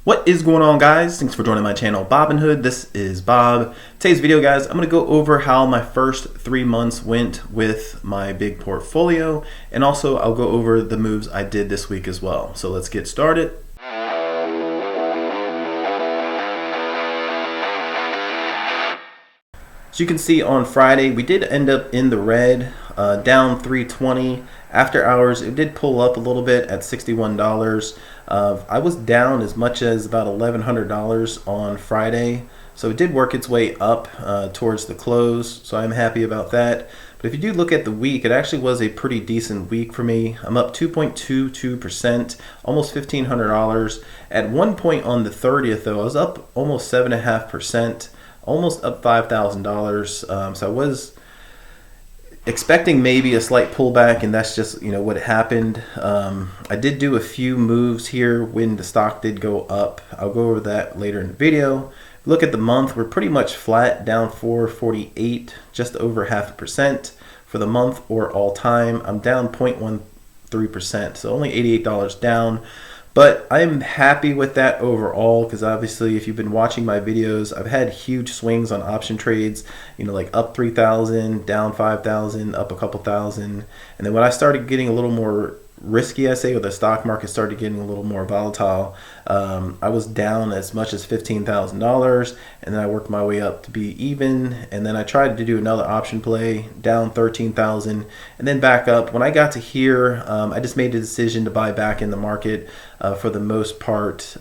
What is going on, guys? Thanks for joining my channel, Robinhood. This is Bob. Today's video, guys, I'm going to go over how my first 3 months went with my big portfolio, and also I'll go over the moves I did this week as well. So let's get started. As you can see, on Friday, we did end up in the red, down 320. After hours, it did pull up a little bit at $61. I was down as much as about $1,100 on Friday, so it did work its way up towards the close, so I'm happy about that. But if you do look at the week, it actually was a pretty decent week for me. I'm up 2.22%, almost $1,500. At one point on the 30th, though, I was up almost 7.5%. Almost up $5,000. So I was expecting maybe a slight pullback, and that's just what happened. I did do a few moves here when the stock did go up. I'll go over that later in the video. Look at the month, we're pretty much flat, down 448, just over 0.5% for the month, or all time. I'm down 0.13%, so only $88 down. But I'm happy with that overall, because obviously if you've been watching my videos, I've had huge swings on option trades, like up 3,000, down 5,000, up a couple thousand. And then when I started getting a little more risky, I say, or the stock market started getting a little more volatile, I was down as much as $15,000, and then I worked my way up to be even, and then I tried to do another option play, down 13,000, and then back up. When I got to here, I just made a decision to buy back in the market for the most part,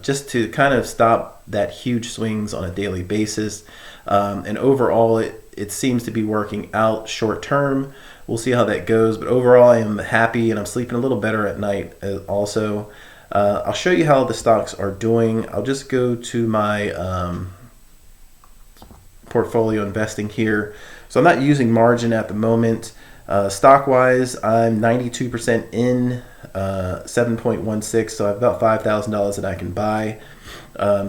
just to kind of stop that huge swings on a daily basis. And overall, it seems to be working out short term. We'll see how that goes, but overall I am happy, and I'm sleeping a little better at night also. I'll show you how the stocks are doing. I'll just go to my portfolio investing here. So I'm not using margin at the moment. Stock wise, I'm 92% in, 7.16, so I have about $5,000 that I can buy.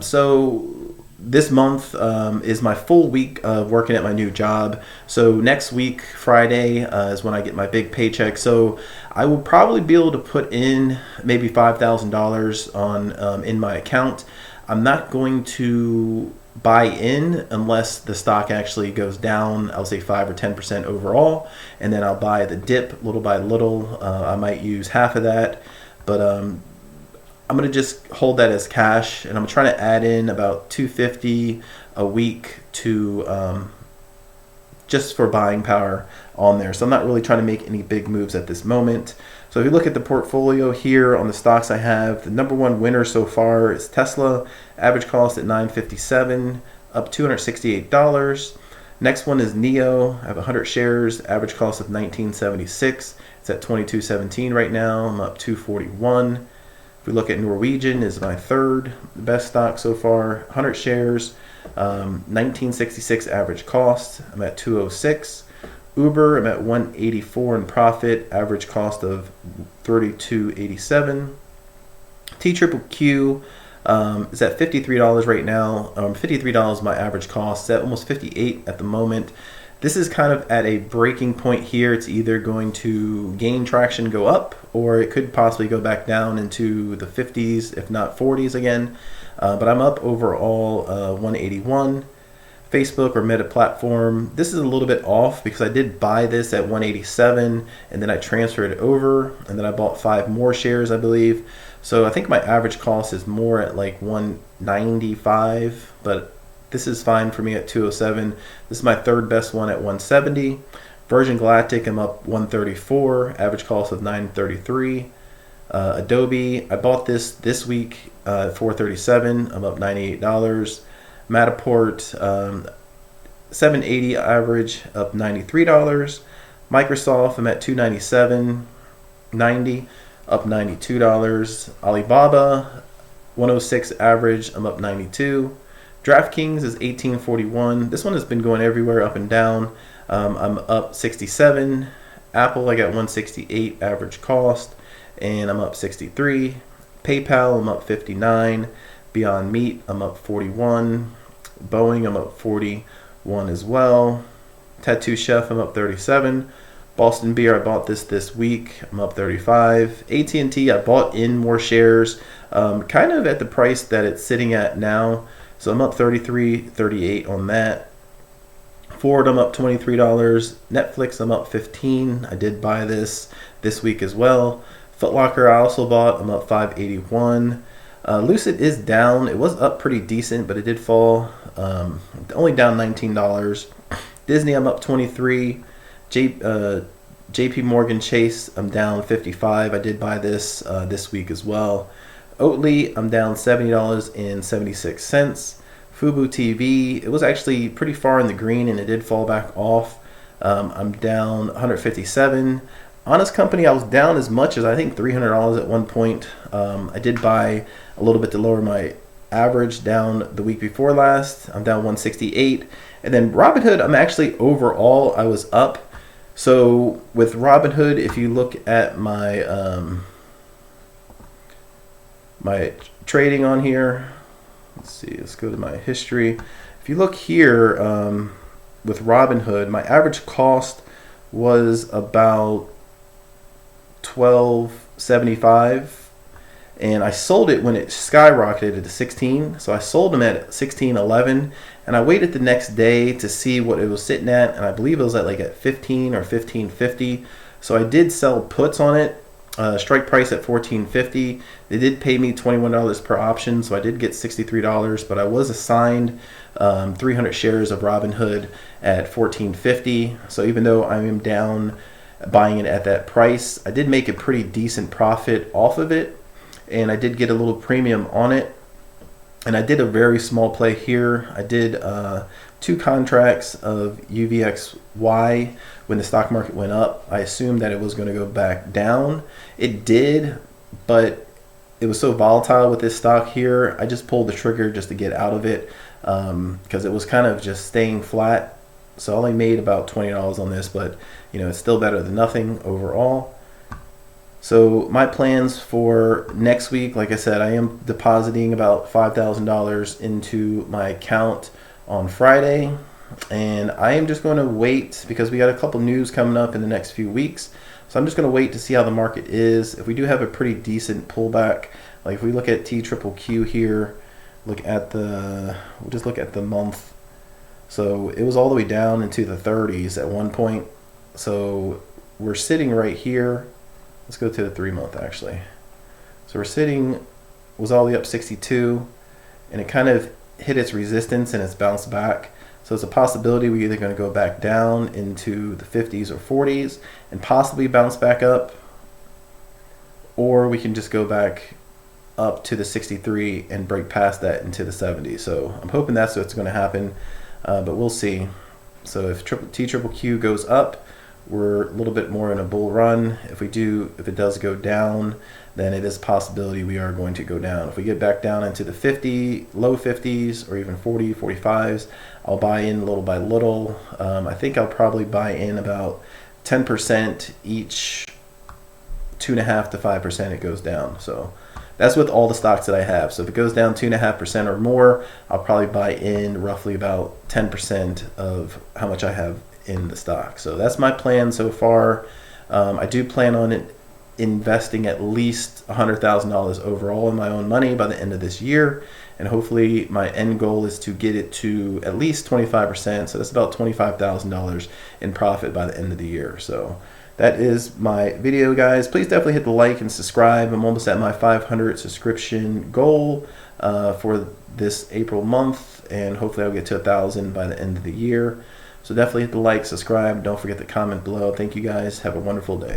So this month is my full week of working at my new job. So next week, Friday, is when I get my big paycheck. So I will probably be able to put in maybe $5,000 on in my account. I'm not going to buy in unless the stock actually goes down, I'll say 5 or 10% overall, and then I'll buy the dip little by little. I might use half of that, but I'm going to just hold that as cash, and I'm trying to add in about $250 a week to just for buying power on there. So I'm not really trying to make any big moves at this moment. So if you look at the portfolio here on the stocks I have, the number one winner so far is Tesla, average cost at $957, up $268. Next one is NEO. I have 100 shares, average cost of $1976. It's at $22.17 right now. I'm up $241. If we look at Norwegian, is my third best stock so far, 100 shares, $19.66 average cost. I'm at $206. Uber, I'm at $184 in profit, average cost of $32.87. TQQQ is at $53 right now. $53 is my average cost. It's at almost $58 at the moment. This is kind of at a breaking point here. It's either going to gain traction, go up, or it could possibly go back down into the 50s, if not 40s again. But I'm up overall 181. Facebook or Meta platform, this is a little bit off because I did buy this at 187 and then I transferred it over, and then I bought 5 more shares, I believe. So I think my average cost is more at like 195, but this is fine for me at 207. This is my third best one at 170. Virgin Galactic, I'm up 134, average cost of 933. Adobe, I bought this week at 437. I'm up $98. Matterport, 780 average, up $93. Microsoft, I'm at 297.90, up $92. Alibaba, 106 average, I'm up 92. DraftKings is 1841. This one has been going everywhere, up and down. I'm up 67. Apple, I got 168 average cost, and I'm up 63. PayPal, I'm up 59. Beyond Meat, I'm up 41. Boeing, I'm up 41 as well. Tattoo Chef, I'm up 37. Boston Beer, I bought this week. I'm up 35. AT&T, I bought in more shares. kind of at the price that it's sitting at now. So I'm up 33.38 on that. Ford, I'm up $23. Netflix, I'm up 15. I did buy this week as well. Foot Locker, I also bought. I'm up 581. Lucid is down. It was up pretty decent, but it did fall. Only down $19. Disney, I'm up 23. JP Morgan Chase, I'm down 55. I did buy this week as well. Oatly, I'm down $70.76. Fubo TV, it was actually pretty far in the green and it did fall back off. I'm down 157. Honest Company, I was down as much as I think $300 at one point. I did buy a little bit to lower my average down the week before last. I'm down 168. And then Robinhood, I'm actually overall, I was up. So with Robinhood, if you look at my my trading on here, let's see, let's go to my history. If you look here with Robinhood, my average cost was about $12.75, and I sold it when it skyrocketed to 16. So I sold them at 16.11, and I waited the next day to see what it was sitting at, and I believe it was at 15 or 15.50. So I did sell puts on it. Strike price at $14.50. They did pay me $21 per option, so I did get $63, but I was assigned 300 shares of Robinhood at $14.50. So even though I am down buying it at that price, I did make a pretty decent profit off of it, and I did get a little premium on it. And I did a very small play here. I did 2 contracts of UVXY when the stock market went up. I assumed that it was going to go back down. It did, but it was so volatile with this stock here. I just pulled the trigger just to get out of it because it was kind of just staying flat. So I only made about $20 on this, but it's still better than nothing overall. So my plans for next week, like I said, I am depositing about $5,000 into my account on Friday, and I am just going to wait because we got a couple news coming up in the next few weeks. So I'm just going to wait to see how the market is. If we do have a pretty decent pullback, like if we look at TQQQ here, we'll just look at the month. So it was all the way down into the 30s at one point. So we're sitting right here. Let's go to the 3-month actually. So was all the way up 62, and it kind of hit its resistance and it's bounced back. So it's a possibility we're either going to go back down into the 50s or 40s and possibly bounce back up, or we can just go back up to the 63 and break past that into the 70s. So I'm hoping that's what's going to happen, but we'll see. So if TQQQ goes up, we're a little bit more in a bull run. If it does go down, then it is a possibility we are going to go down. If we get back down into the low 50s or even 40, 45s, I'll buy in little by little. I think I'll probably buy in about 10% each 2.5% to 5% it goes down. So that's with all the stocks that I have. So if it goes down 2.5% or more, I'll probably buy in roughly about 10% of how much I have in the stock. So that's my plan so far. I do plan on investing at least $100,000 overall in my own money by the end of this year, and hopefully my end goal is to get it to at least 25%. So that's about $25,000 in profit by the end of the year. So that is my video, guys. Please definitely hit the like and subscribe. I'm almost at my 500 subscription goal for this April month, and hopefully I'll get to 1,000 by the end of the year. So definitely hit the like, subscribe. Don't forget to comment below. Thank you guys. Have a wonderful day.